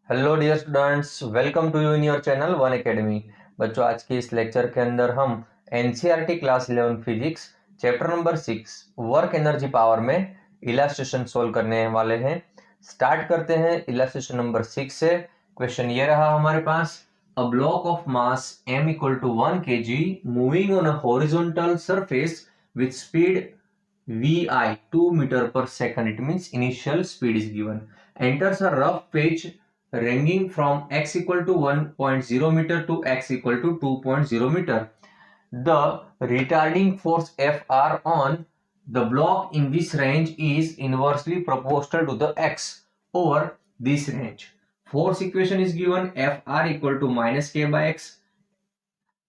Hello dear students, welcome to you in your channel one academy. बच्चों, आज के इस लेक्चर के अंदर हम NCERT class 11 physics chapter number 6 work energy power में इलास्ट्रेशन सोल्व करने वाले हैं। स्टार्ट करते हैं इलास्ट्रेशन नंबर 6 से। क्वेश्चन ये रहा हमारे पास, a block of mass m equal to 1 kg moving on a horizontal surface with speed vi 2 meter per second, it means initial speed is given, enters a rough patch ranging from x equal to 1.0 meter to x equal to 2.0 meter. The retarding force Fr on the block in this range is inversely proportional to the x over this range. Force equation is given, Fr equal to minus k by x,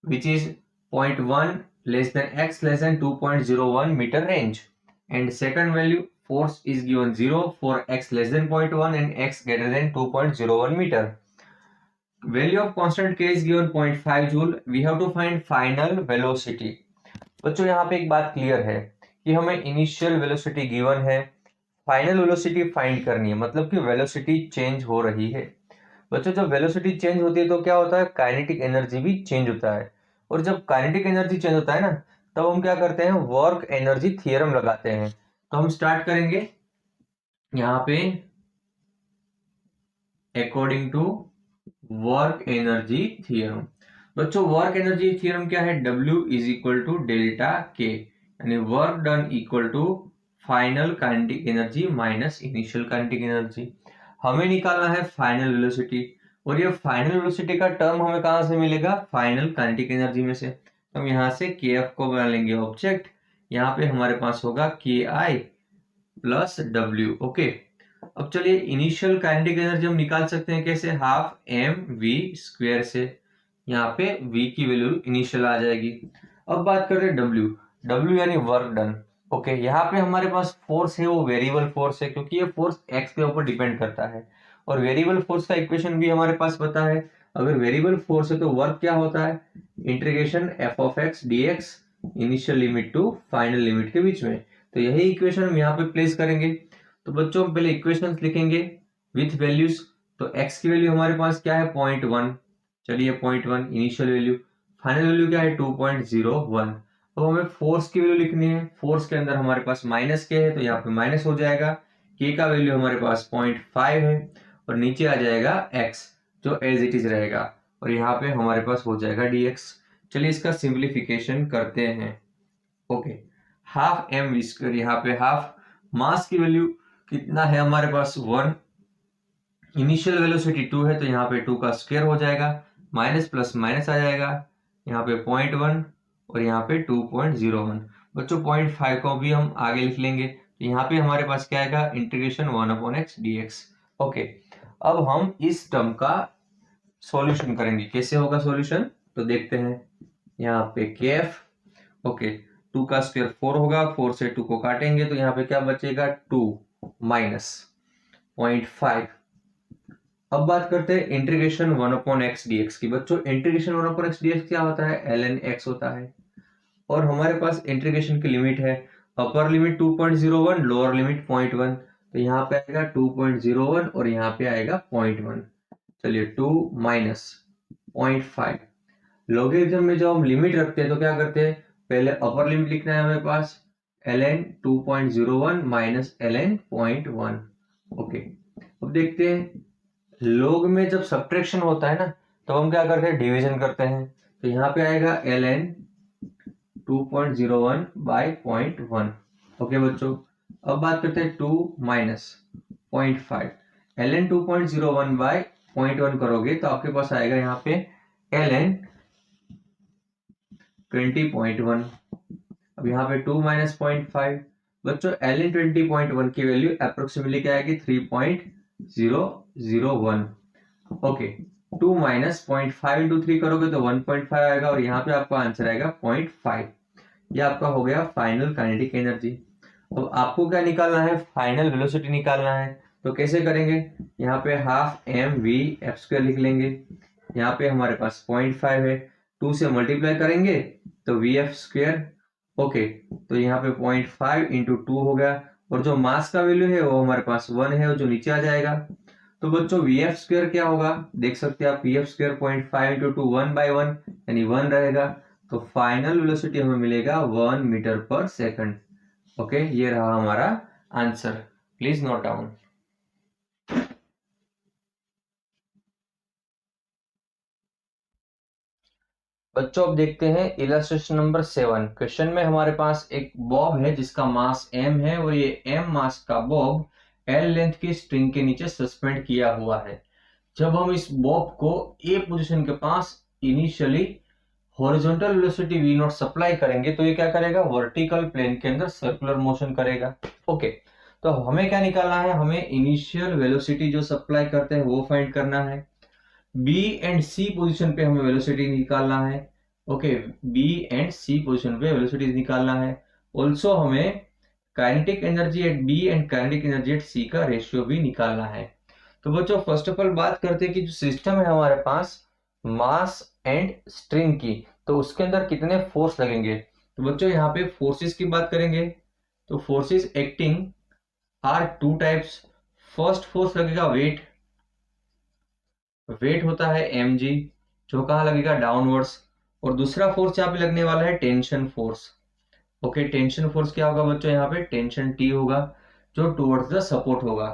which is 0.1 less than x less than 2.01 meter range, and second value force is given 0 for x less than 0.1 and x greater than 2.01 meter. Value of constant k is given 0.5 joule. We have to find final velocity. बच्चों, यहाँ पे एक बात clear है कि हमें initial velocity given है, final velocity find करनी है, मतलब कि वेलोसिटी चेंज हो रही है। बच्चों, जब वेलोसिटी चेंज होती है तो क्या होता है, काइनेटिक एनर्जी भी चेंज होता है। और जब काइनेटिक एनर्जी चेंज होता है ना, तब हम क्या करते हैं, वर्क एनर्जी थ्योरम लगाते हैं। तो हम स्टार्ट करेंगे यहाँ पे according to work energy theorem. बच्चों, वर्क एनर्जी थ्योरम क्या है, W is equal to delta K, यानी work done equal to final kinetic energy minus initial kinetic energy. हमें निकालना है फाइनल वेलोसिटी, और ये फाइनल वेलोसिटी का टर्म हमें कहां से मिलेगा, फाइनल काइनेटिक एनर्जी में से। तो हम यहाँ से के एफ को बना लेंगे ऑब्जेक्ट, यहाँ पे हमारे पास होगा के आई प्लस डब्ल्यू। ओके, अब चलिए इनिशियल काइनेटिक एनर्जी हम निकाल सकते हैं कैसे, हाफ एम वी स्क्वायर से। यहाँ पे v की वैल्यू इनिशियल आ जाएगी। अब बात करते हैं w, w यानी वर्क डन। ओके, यहाँ पे हमारे पास फोर्स है, वो वेरिएबल फोर्स है, क्योंकि ये फोर्स x के ऊपर डिपेंड करता है, और वेरिएबल फोर्स का इक्वेशन भी हमारे पास पता है। अगर वेरिएबल फोर्स है तो वर्क क्या होता है, integration f of x dx, initial limit to final limit के बीच में। तो यही इक्वेशन हम यहाँ पे प्लेस करेंगे। तो बच्चों, हम पहले इक्वेशंस लिखेंगे विथ वैल्यूज। तो x की वैल्यू हमारे पास क्या है, 0.1। चलिए 0.1 इनिशियल वैल्यू, फाइनल वैल्यू क्या है 2.01। अब हमें फोर्स की वैल्यू लिखनी है। फोर्स के अंदर हमारे पास माइनस के है, तो यहाँ पे माइनस हो जाएगा। के का वैल्यू हमारे पास 0.5 है, और नीचे आ जाएगा x, जो एज इट इज रहेगा, और यहाँ पे हमारे पास हो जाएगा dx। चलिए इसका सिंप्लीफिकेशन करते हैं। Okay, half m v square, यहाँ पे हाफ, मास की वैल्यू कितना है हमारे पास 1, इनिशियल वेलोसिटी 2 है, तो यहाँ पे 2 का स्क्वायर हो जाएगा, माइनस प्लस माइनस आ जाएगा, यहाँ पे 0.1 और यहाँ पे 2.01। बच्चों 0.5 को भी हम आगे लिख लेंगे, तो यहाँ पे हमारे पास क्या आएगा, इंटीग्रेशन 1/x dx। ओके, अब हम इस टर्म का सॉल्यूशन करेंगे। कैसे होगा सॉल्यूशन, तो देखते हैं। यहाँ पे kf, ओके, 2 का स्क्वायर 4 होगा, 4 से 2 को काटेंगे तो यहाँ पे क्या बचेगा, 2 माइनस 0.5। अब बात करते हैं इंटीग्रेशन 1/x dx की। बच्चों, इंटीग्रेशन 1/x dx क्या होता है, ln x होता है, और हमारे पास इंटीग्रेशन की लिमिट है, अपर लिमिट 2.01, लोअर लिमिट 0.1। तो यहाँ पे आएगा 2.01 और यहाँ पे आएगा 0.1। चलिए 2 माइनस 0.5। लॉगरिथम में जब हम लिमिट रखते हैं तो क्या करते हैं, पहले अपर लिमिट लिखना है हमें पास, ln 2.01 माइनस ln 0.1। ओके, अब देखते हैं लोग में जब सब्ट्रैक्शन होता है ना, तो हम क्या करते हैं, डिवीजन करते हैं। तो यहाँ पे आएगा ln 2.01 बाय 0.1। ओके बच्चों, अब बात करते हैं 2 माइनस 0.5, ln 2.01 बाय 0.1 करोगे तो आपके पास आएगा यहाँ पे ln 20.1। अब यहाँ पे 2 माइनस 0.5, बच्चों ln 20.1 की वैल्यू अप्रोक्सीमेटली क्या आएगी, 3.001। ओके, 2 माइनस 0.5 इंटू 3 करोगे तो 1.5 आएगा, और यहाँ पे आपका आंसर आएगा 0.5। ये आपका हो गया फाइनल काइनेटिक एनर्जी। अब आपको क्या निकालना है, फाइनल वेलोसिटी निकालना है। तो कैसे करेंगे, यहाँ पे half m v f square लिख लेंगे, यहाँ पे हमारे पास 0.5 है, 2 से मल्टीप्लाई करेंगे तो वी एफ स्क्वायर। ओके, तो यहाँ पे 0.5 इंटू 2 हो गया, और जो मास का वैल्यू है वो हमारे पास 1 है, जो नीचे आ जाएगा। तो तो बच्चों वी एफ स्क्वायर क्या होगा, देख सकते हैं आप, वी एफ स्क्वायर 0.5 इंटू 2 1/1 यानी 1 रहेगा, तो फाइनल वेलोसिटी हमें मिलेगा 1 मीटर पर सेकंड। ओके, ये रहा हमारा आंसर, प्लीज नोट डाउन। बच्चों अब देखते हैं इलस्ट्रेशन नंबर 7। क्वेश्चन में हमारे पास एक बॉब है जिसका मास m है और ये m मास का बॉब l लेंथ की स्ट्रिंग के नीचे सस्पेंड किया हुआ है। जब हम इस बॉब को a पोजीशन के पास initially horizontal velocity v nought supply करेंगे तो ये क्या करेगा, वर्टिकल प्लेन के अंदर सर्कुलर मोशन करेगा। ओके, तो हमें क्या निकालना है, हमें इनिशियल वेलोसिटी जो सप्लाई करते हैं वो फाइंड करना है। बी एंड सी पोजीशन पे हमें वेलोसिटी निकालना है। Okay, B and C position पे वेलोसिटी निकालना है। ऑल्सो हमें kinetic energy at B and kinetic energy at C का रेशियो भी निकालना है। तो बच्चों फर्स्ट ऑफ ऑल बात करते हैं कि जो सिस्टम है हमारे पास मास एंड स्ट्रिंग की, तो उसके अंदर कितने फोर्स लगेंगे। तो बच्चों यहाँ पे फोर्सेस की बात करेंगे, तो forces acting are two types. First force लगेगा वेट, वेट होता है mg, जो कहाँ लगेगा, डाउनवर्ड्स। और दूसरा फोर्स यहाँ पे लगने वाला है tension force. Okay, tension force क्या होगा बच्चों, यहाँ पे टेंशन T होगा जो टुवर्ड्स द सपोर्ट होगा।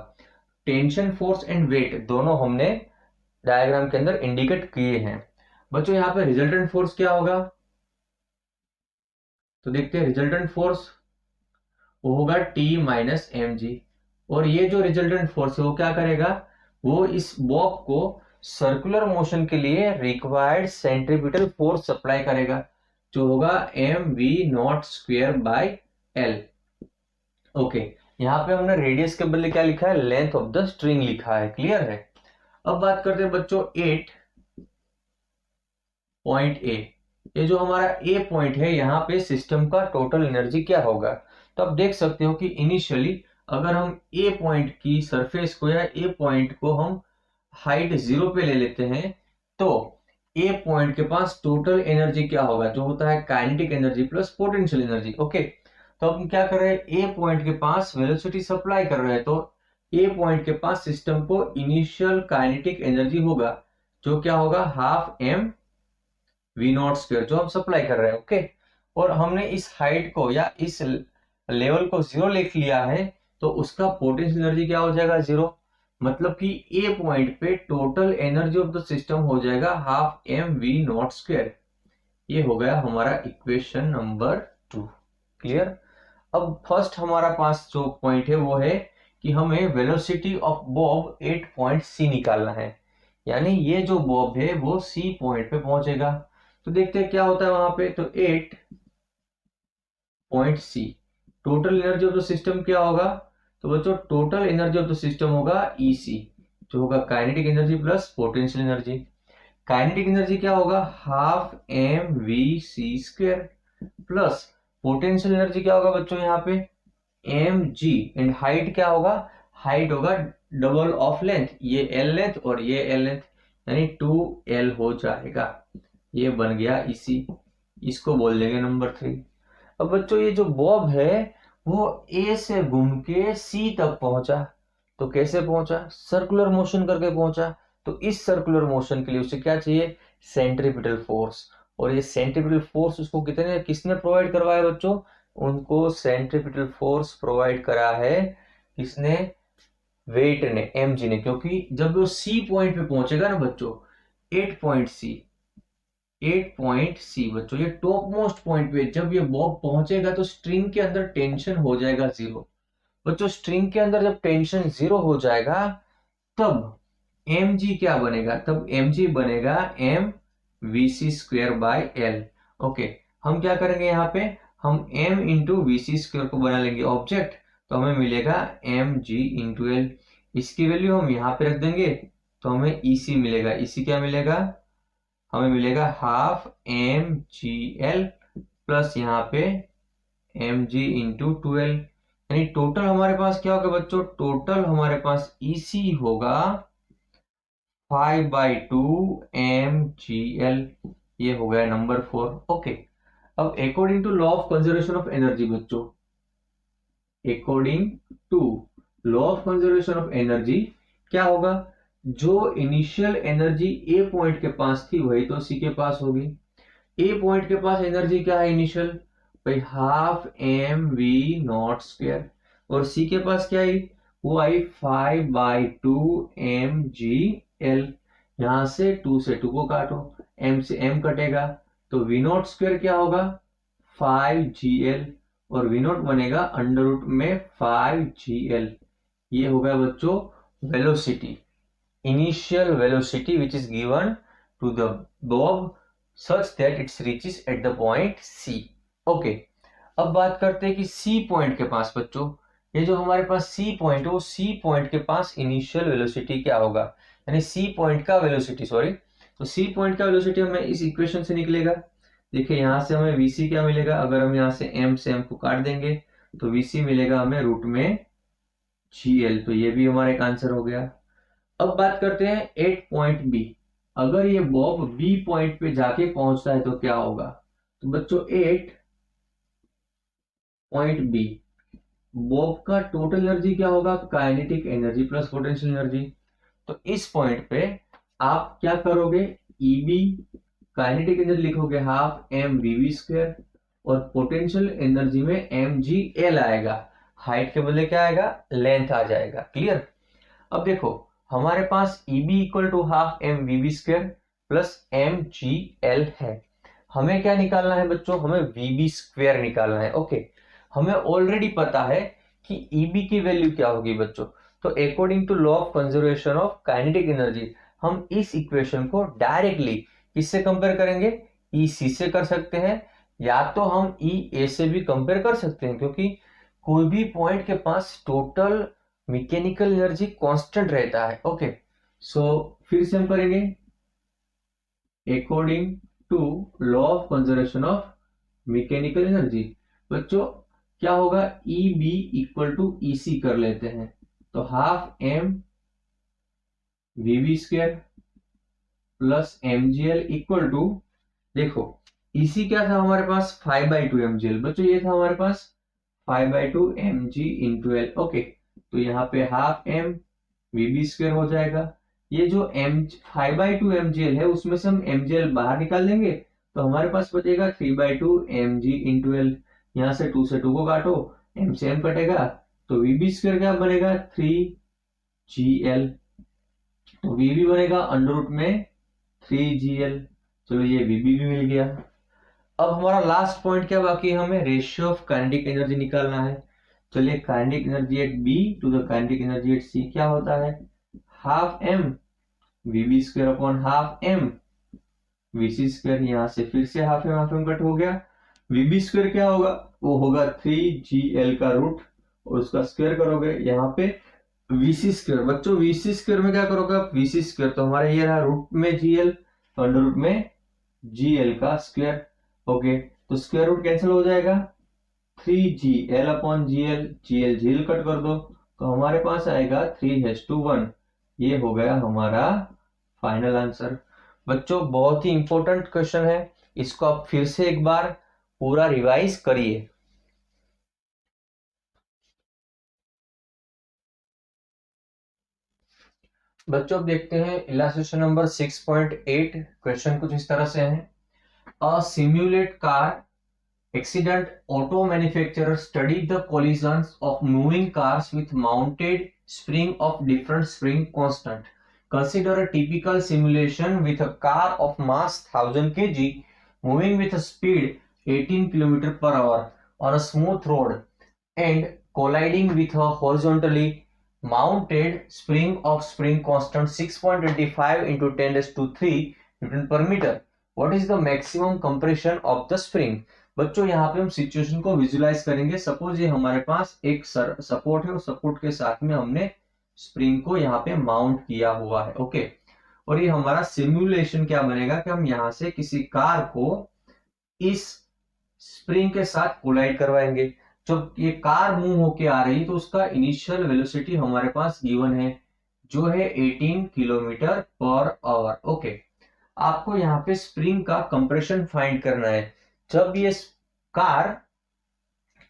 टेंशन फोर्स एंड वेट दोनों हमने डायग्राम के अंदर इंडिकेट किए हैं। बच्चों यहाँ पे रिजल्टेंट फोर्स क्या होगा, तो देखते हैं रिजल्टेंट फोर्स वो होगा T माइनस mg। और ये जो रिजल्टेंट फोर्स है वो क्या करेगा, वो इस बॉब को सर्कुलर मोशन के लिए रिक्वायर्ड सेंट्रीपिटल फोर्स सप्लाई करेगा, जो होगा mv not square by l। Okay, यहाँ पे हमने रेडियस के बदले क्या लिखा है, लेंथ ऑफ द स्ट्रिंग लिखा है, क्लियर है। अब बात करते हैं बच्चों 8 पॉइंट ए, ये जो हमारा ए पॉइंट है यहाँ पे सिस्टम का टोटल एनर्जी क्या होगा। तो आप देख सकते हो कि इनिशियली अगर हम ए पॉइंट की सरफेस को या ए पॉइंट को हम हाइट 0 पे ले लेते हैं, तो ए पॉइंट के पास टोटल एनर्जी क्या होगा, जो होता है kinetic energy plus potential energy. Okay, तो हम क्या कर रहे हैं, ए पॉइंट के पास वेलोसिटी सप्लाई कर रहे हैं, तो ए पॉइंट के पास सिस्टम को इनिशियल काइनेटिक एनर्जी होगा, जो क्या होगा, half m v naught square, जो हम सप्लाई कर रहे हैं। ओके, और हमने इस हाइट को या इस लेवल को 0 लिख लिया है, तो उसका पोटेंशियल एनर्जी क्या हो जाएगा, 0। मतलब कि ए पॉइंट पे total energy of the system हो जाएगा half m v naught square. ये हो गया हमारा इक्वेशन नंबर 2, क्लियर। अब फर्स्ट हमारा पास जो पॉइंट है वो है कि हमें velocity of bob 8 point C निकालना है, यानी ये जो बॉब है वो सी पॉइंट पे पहुंचेगा। तो देखते हैं क्या होता है वहां पे, तो 8 point C, total energy of the system क्या होगा, तो बच्चों total energy of the system होगा ईसी, जो होगा kinetic energy plus potential energy. Kinetic energy क्या होगा, half m v C square, plus potential energy क्या होगा बच्चों यहाँ पे एम जी, एंड हाइट क्या होगा, हाइट होगा डबल ऑफ लेंथ, ये एल लेंथ और ये एल लेंथ, यानी 2l हो जाएगा। ये बन गया इसी, इसको बोल देंगे नंबर 3। अब बच्चों ये जो बॉब है वो ए से घूम के सी तक पहुंचा, तो कैसे पहुंचा, सर्कुलर मोशन करके पहुंचा। तो इस सर्कुलर मोशन के लिए उसे क्या चाहिए, सेंट्रीपिटल फोर्स। और ये सेंट्रीपिटल फोर्स उसको किसने प्रोवाइड करवाया बच्चों, उनको सेंट्रीपिटल फोर्स प्रोवाइड करा है किसने, वेट ने, mg ने। क्योंकि जब वो सी पॉइंट पे पहुंचेगा ना बच्चों, 8 पॉइंट सी, 8 पॉइंट सी बच्चों, ये टॉप मोस्ट पॉइंट पे जब ये बॉब पहुंचेगा तो स्ट्रिंग के अंदर टेंशन हो जाएगा 0। बच्चों स्ट्रिंग के अंदर जब टेंशन 0 हो जाएगा तब mg क्या बनेगा, तब mg बनेगा m vc square by l। Okay, हम क्या करेंगे यहाँ पे, हम m इंटू vc स्क्वायर को बना लेंगे ऑब्जेक्ट, तो हमें मिलेगा mg इंटू l। इसकी वैल्यू हम यहाँ पे रख देंगे तो हमें ec मिलेगा। ec क्या मिलेगा, हमें मिलेगा half m g l plus यहाँ पे एम जी इंटू 2l, यानी टोटल हमारे पास क्या होगा बच्चों, टोटल हमारे पास ईसी होगा 5/2 mgl। ये हो गया नंबर 4। ओके, अब according to law of conservation of energy बच्चों, according to law of conservation of energy क्या होगा, जो इनिशियल एनर्जी ए पॉइंट के पास थी वही तो सी के पास होगी। ए पॉइंट के पास एनर्जी क्या है इनिशियल, भाई half m v naught square, और सी के पास क्या आई, वो आई 5/2 एम जी एल। यहां से 2 से 2 को काटो, एम से एम कटेगा, तो वी नॉट स्क्वायर क्या होगा 5 GL, और वी नॉट बनेगा अंडर रूट में 5 GL। ये होगा बच्चों velocity, initial velocity which is given to the bob such that it reaches at the point C। Okay, अब बात करते हैं कि C पॉइंट के पास बच्चों, ये जो हमारे पास C पॉइंट है वो C पॉइंट के पास इनिशियल वेलोसिटी क्या होगा, यानी C पॉइंट का वेलोसिटी, सॉरी, तो C पॉइंट का वेलोसिटी हमें इस इक्वेशन से निकलेगा। देखिए यहां से हमें VC क्या मिलेगा, अगर हम यहां से M को काट देंगे तो VC मिलेगा हमें रूट में GL, तो ये भी हमारा एक आंसर हो गया। अब बात करते हैं 8 पॉइंट बी, अगर ये बॉब बी पॉइंट पे जाके पहुंचता है तो क्या होगा, तो बच्चों 8 पॉइंट बी, बॉब का टोटल एनर्जी क्या होगा, kinetic energy plus potential energy. तो इस पॉइंट पे आप क्या करोगे, ईबी काइनेटिक एनर्जी लिखोगे हाफ एम वीवी स्क्वायर, और पोटेंशियल एनर्जी में एम जी एल आएगा, हाइट के बदले क्या आएगा, लेंथ आ जाएगा। क्लियर। अब देखो हमारे पास EB equal to half m v B square plus m g l है, हमें क्या निकालना है बच्चों, हमें वीबी स्क्वायर निकालना है। ओके, हमें ऑलरेडी पता है कि EB की वैल्यू क्या होगी बच्चों, तो according to law of conservation of kinetic energy हम इस इक्वेशन को डायरेक्टली किससे कंपेयर करेंगे, EC से कर सकते हैं, या तो हम EA से भी कंपेयर कर सकते हैं, क्योंकि कोई भी पॉइंट के पास टोटल मैकेनिकल एनर्जी कांस्टेंट रहता है। ओके, सो फिर से हम करेंगे according to law of conservation of mechanical energy. बच्चों क्या होगा, EB इक्वल टू EC कर लेते हैं, तो half m v v square plus MGL equal to, देखो EC क्या था हमारे पास 5/2 MGL, बच्चों ये था हमारे पास 5/2 mg इंटू एल। ओके, तो यहाँ पे हाफ एम वीबी स्क्वायर हो जाएगा, ये जो m 5/2 mgl है उसमें से हम mgl बाहर निकाल देंगे, तो हमारे पास बचेगा 3/2 mg इंटू एल। यहाँ से 2 से 2 को काटो, m से m कटेगा, तो वीबी स्क्वायर क्या बनेगा 3gl, तो वीबी बनेगा अंडर रूट में 3gl। चलो ये वीबी भी मिल गया। अब हमारा लास्ट पॉइंट क्या बाकी है, हमें रेशियो ऑफ काइनेटिक एनर्जी निकालना है। चलिए kinetic energy at B to the kinetic energy at C क्या होता है, half M VB square upon half M VC square, यहां से फिर से हाफ एम कट हो गया, वीबी स्क्वायर क्या होगा, वो होगा 3gl का रूट, और उसका स्क्वायर करोगे यहाँ पे वीसी स्क्वायर। बच्चों वीसी स्क्वायर में क्या करोगे आप, वीसी स्क्वायर तो हमारे ये रहा रूट में gl, अंडर रूट में gl का स्क्वायर। ओके, तो स्क्वायर रूट कैंसिल हो जाएगा, 3gl अपॉन gl, gl झील कट कर दो, तो हमारे पास आएगा 3:1। ये हो गया हमारा फाइनल आंसर। बच्चों बहुत ही इंपॉर्टेंट क्वेश्चन है, इसको आप फिर से एक बार पूरा रिवाइज करिए। बच्चों अब देखते हैं इलस्ट्रेशन नंबर 6.8, क्वेश्चन कुछ इस तरह से है, a simulate car accident, auto manufacturer studied the collisions of moving cars with mounted spring of different spring constant. Consider a typical simulation with a car of mass 1000 kg moving with a speed 18 km per hour on a smooth road and colliding with a horizontally mounted spring of spring constant 6.25 into 10⁻³ Newton per meter. What is the maximum compression of the spring? बच्चों यहाँ पे हम situation को visualise करेंगे। Suppose ये हमारे पास एक support है और सपोर्ट के साथ में हमने स्प्रिंग को यहाँ पे माउंट किया हुआ है। ओके, और ये हमारा सिमुलेशन क्या बनेगा कि हम यहाँ से किसी कार को इस स्प्रिंग के साथ कोलाइड करवाएंगे। जब ये कार मूव होके आ रही तो उसका इनिशियल वेलोसिटी हमारे पास गिवन है जो है 18 किलोमीटर पर आवर। ओके, आपको यहाँ पे स्प्रिंग का कंप्रेशन फाइंड करना है। जब ये कार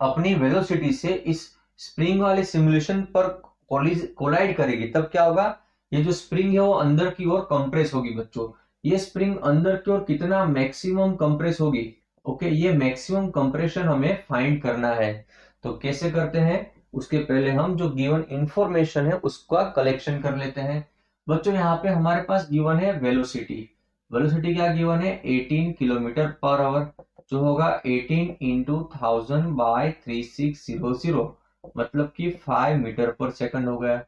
अपनी वेलोसिटी से इस स्प्रिंग वाले सिमुलेशन पर कोलाइड करेगी तब क्या होगा, ये जो स्प्रिंग है वो अंदर की ओर कंप्रेस होगी बच्चों। ये स्प्रिंग अंदर की ओर कितना मैक्सिमम कंप्रेस होगी, ओके, ये मैक्सिमम कंप्रेशन हमें फाइंड करना है। तो कैसे करते हैं, उसके पहले हम जो गिवन इंफॉर्मेशन है उसका कलेक्शन कर लेते हैं। बच्चों यहाँ पे हमारे पास गिवन है वेलोसिटी। वेलोसिटी क्या गिवन है, 18 किलोमीटर पर आवर, जो होगा 18 इंटू 1000 बाय 3600, मतलब कि 5 मीटर पर सेकंड हो गया।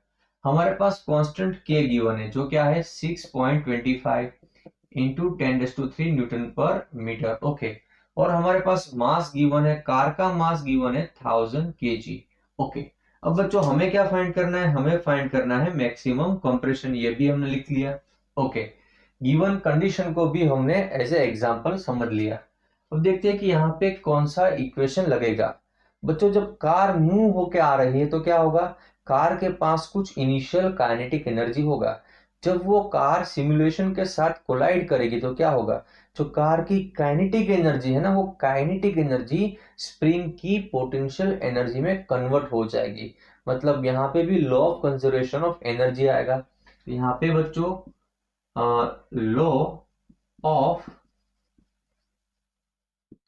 हमारे पास कांस्टेंट के गिवन है जो क्या है 6.25 इंटू 10⁻³ न्यूटन पर मीटर, ओके। और हमारे पास मास गिवन है, कार का मास गिवन है 1000 kg, ओके। अब बच्चों हमें क्या फाइंड करना है, हमें फाइंड करना है मैक्सिमम कंप्रेशन, ये भी हमने लिख लिया, ओके। गिवन कंडीशन को भी हमने एज ए एग्जांपल समझ लिया। अब देखते हैं कि यहाँ पे कौन सा इक्वेशन लगेगा। बच्चों जब कार मूव होके आ रही है तो क्या होगा, कार के पास कुछ इनिशियल काइनेटिक एनर्जी होगा। जब वो कार सिमुलेशन के साथ कोलाइड करेगी तो क्या होगा, जो कार की काइनेटिक एनर्जी है ना, वो काइनेटिक एनर्जी स्प्रिंग की पोटेंशियल एनर्जी में कन्वर्ट हो जाएगी। मतलब यहाँ पे भी law of conservation of energy आएगा। तो यहाँ पे बच्चों law of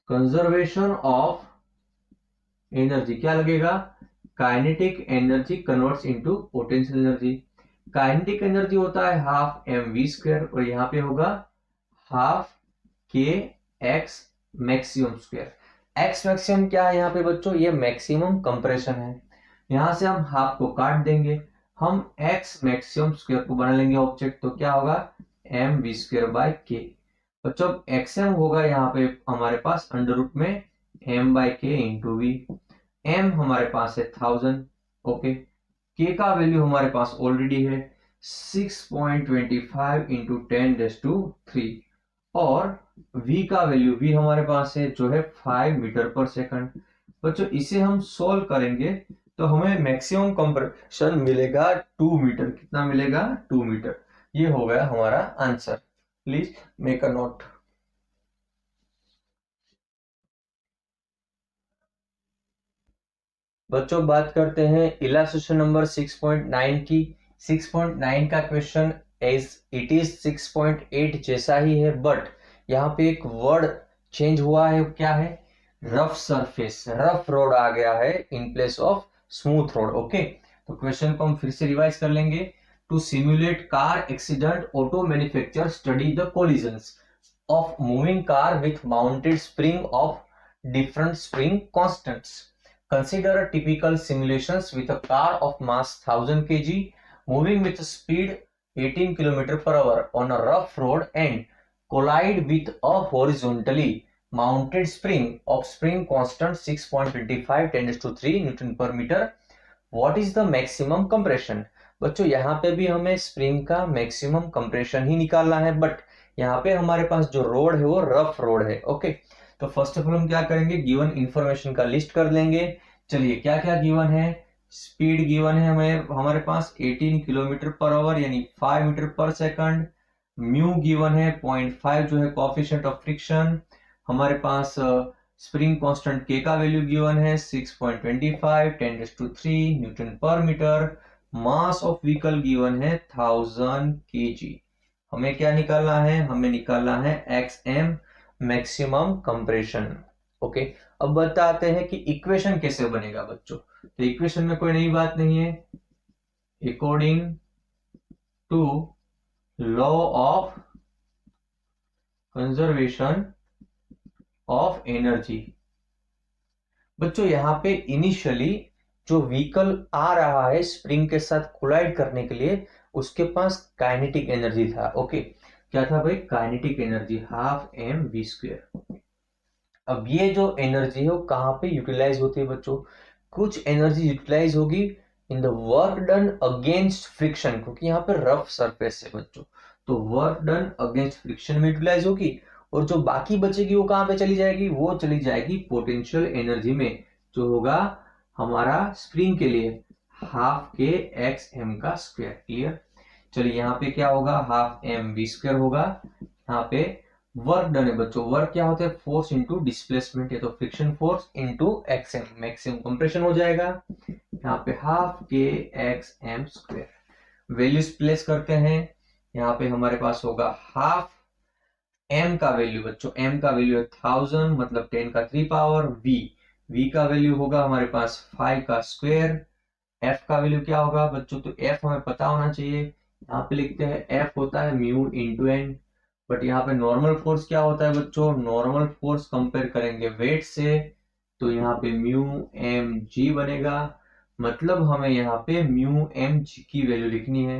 conservation of energy क्या लगेगा, kinetic energy converts into potential energy. Kinetic energy होता है हाफ mv² और यहाँ पे होगा हाफ के x maximum square. X maximum क्या है यहाँ पे बच्चों, ये मैक्सिमम कंप्रेशन है। यहां से हम हाफ को काट देंगे, हम एक्स मैक्सिमम स्क्वायर को बना लेंगे ऑब्जेक्ट, तो क्या होगा mv² बाय के। बच्चों एक्सएम होगा यहाँ पे हमारे पास अंडर रूट में m/k इंटू वी। m हमारे पास है 1000, ओके। k का वैल्यू हमारे पास ऑलरेडी है 6.25 इंटू 10⁻³ और v का वैल्यू भी हमारे पास है जो है 5 मीटर पर सेकंड। बच्चों इसे हम सोल्व करेंगे तो हमें मैक्सिमम कंप्रेशन मिलेगा 2 मीटर। कितना मिलेगा, 2 मीटर। ये हो गया हमारा answer. Please make a note. बच्चों बात करते हैं इलस्ट्रेशन नंबर 6.9 की। 6.9 का क्वेश्चन एज इट इज 6.8 जैसा ही है, बट यहाँ पे एक वर्ड चेंज हुआ है, क्या है, रफ सरफेस, रफ रोड आ गया है in place of smooth road, okay. तो क्वेश्चन को हम फिर से रिवाइज कर लेंगे। To simulate car accident, auto manufacture study the collisions of moving car with mounted spring of different spring constants. Consider a typical simulations with a car of mass 1000 kg moving with a speed 18 km per hour on a rough road and collide with a horizontally mounted spring of spring constant 6.25 10⁻³ Newton per meter. What is the maximum compression? बच्चों यहाँ पे भी हमें spring का maximum compression ही निकालना है, but यहाँ पे हमारे पास जो रोड है वो रफ रोड है, ओके। तो फर्स्ट ऑफ ऑल हम क्या करेंगे, गिवन इंफॉर्मेशन का लिस्ट कर लेंगे। चलिए क्या क्या गिवन है, स्पीड गिवन है हमें हमारे पास 18 किलोमीटर पर आवर यानी 5 मीटर पर सेकंड। म्यू गिवन है 0.5 जो है कोएफिशिएंट ऑफ फ्रिक्शन। हमारे पास स्प्रिंग कांस्टेंट के का वैल्यू गिवन है 6.25 10⁻³ न्यूटन पर metre. Mass of vehicle given है 1000 kg। हमें क्या निकालना है, हमें निकालना है XM मैक्सिमम कंप्रेशन, ओके। अब बताते हैं कि इक्वेशन कैसे बनेगा बच्चों। तो इक्वेशन में कोई नई बात नहीं है। According to law of conservation of energy, बच्चों यहाँ पे इनिशियली जो व्हीकल आ रहा है स्प्रिंग के साथ कोलाइड करने के लिए, उसके पास काइनेटिक एनर्जी था, ओके। क्या था भाई, काइनेटिक एनर्जी हाफ mv²। अब ये जो एनर्जी है वो कहाँ पे यूटिलाइज होती है बच्चों, कुछ एनर्जी यूटिलाइज होगी in the work done against friction, क्योंकि यहाँ पे रफ सरफेस है बच्चों, तो वर्क डन अगेंस्ट फ्रिक्शन में यूटिलाइज होगी। और जो बाकी बचेगी वो कहाँ पे चली जाएगी, वो चली जाएगी पोटेंशियल एनर्जी में, जो होगा हमारा स्प्रिंग के लिए हाफ के XM का स्क्वायर। क्लियर। चलिए यहाँ पे क्या होगा, हाफ mv² होगा। यहाँ पे वर्क डन है बच्चों, वर्क क्या होता है, फोर्स इंटू डिस्प्लेसमेंट, है तो friction force into XM maximum compression हो जाएगा। यहाँ पे हाफ के XM स्क्वायर। वैल्यूज प्लेस करते हैं। यहाँ पे हमारे पास होगा हाफ m का वैल्यू, बच्चों m का वैल्यू है 1000 मतलब 10 का 3 पावर, v का वैल्यू होगा हमारे पास 5 का स्क्वायर, f का वैल्यू क्या होगा बच्चों, तो f हमें पता होना चाहिए। यहाँ पे लिखते हैं f होता है म्यू इंटू एन, बट यहाँ पे नॉर्मल फोर्स क्या होता है बच्चों, नॉर्मल फोर्स कंपेयर करेंगे वेट से, तो यहाँ पे म्यू एम जी बनेगा। मतलब हमें यहाँ पे म्यू एम जी की वैल्यू लिखनी है।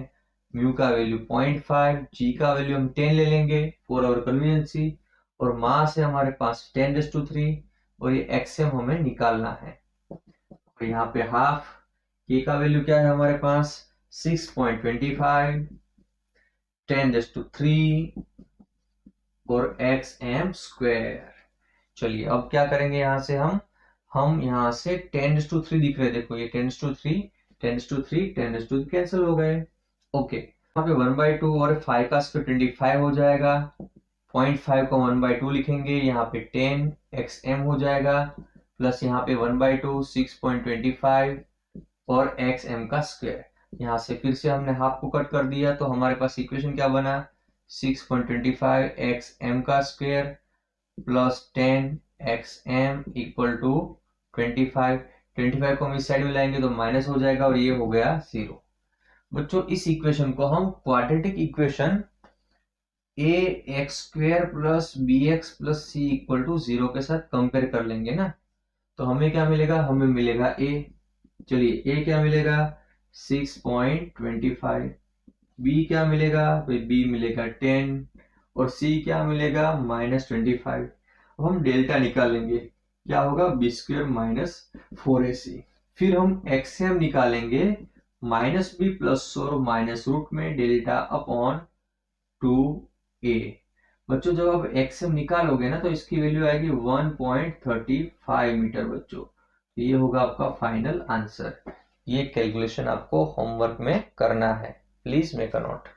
म्यू का वैल्यू 0.5, जी का वैल्यू हम 10 ले लेंगे फॉर आवर कन्वीनियंसी, और मास है हमारे पास 10⁻³ और ये एक्सएम हमें निकालना है। और यहाँ पे हाफ के का वैल्यू क्या है हमारे पास 6.25, 10⁻³ और xm²। चलिए अब क्या करेंगे, यहाँ से हम यहाँ से 10⁻³ दिख रहे हैं, देखो ये 10⁻³ 10⁻³ 10⁻³ कैंसिल हो गए। ओके, यहाँ पे 1/2 और 5 का स्क्वायर 25 हो जाएगा, 0.5 को 1/2 लिखेंगे, यहाँ पे 10 xm हो जाएगा, प्लस यहाँ पे 1/2 6.25 और xm का स्क्वायर। यहाँ से फिर से हमने हाफ को कट कर दिया, तो हमारे पास इक्वेशन क्या बना, 6.25 xm का square plus 10 xm equal to 25 को हम इस साइड में लाएंगे तो माइनस हो जाएगा और ये हो गया 0। बच्चों इस इक्वेशन को हम quadratic equation ax² plus bx plus c equal to 0 के साथ कंपेयर कर लेंगे ना, तो हमें क्या मिलेगा, हमें मिलेगा a। चलिए a क्या मिलेगा 6.25, b क्या मिलेगा भाई, b मिलेगा 10 और c क्या मिलेगा -25। अब हम डेल्टा निकालेंगे, क्या होगा b² माइनस 4ac। फिर हम xm निकालेंगे -b प्लस और माइनस रूट में डेल्टा अपॉन 2a। बच्चों जब आप xm निकालोगे ना तो इसकी वैल्यू आएगी 1.35 मीटर बच्चों, ये होगा आपका फाइनल आंसर। ये कैलकुलेशन आपको होमवर्क में करना है, प्लीज मेक अ नोट।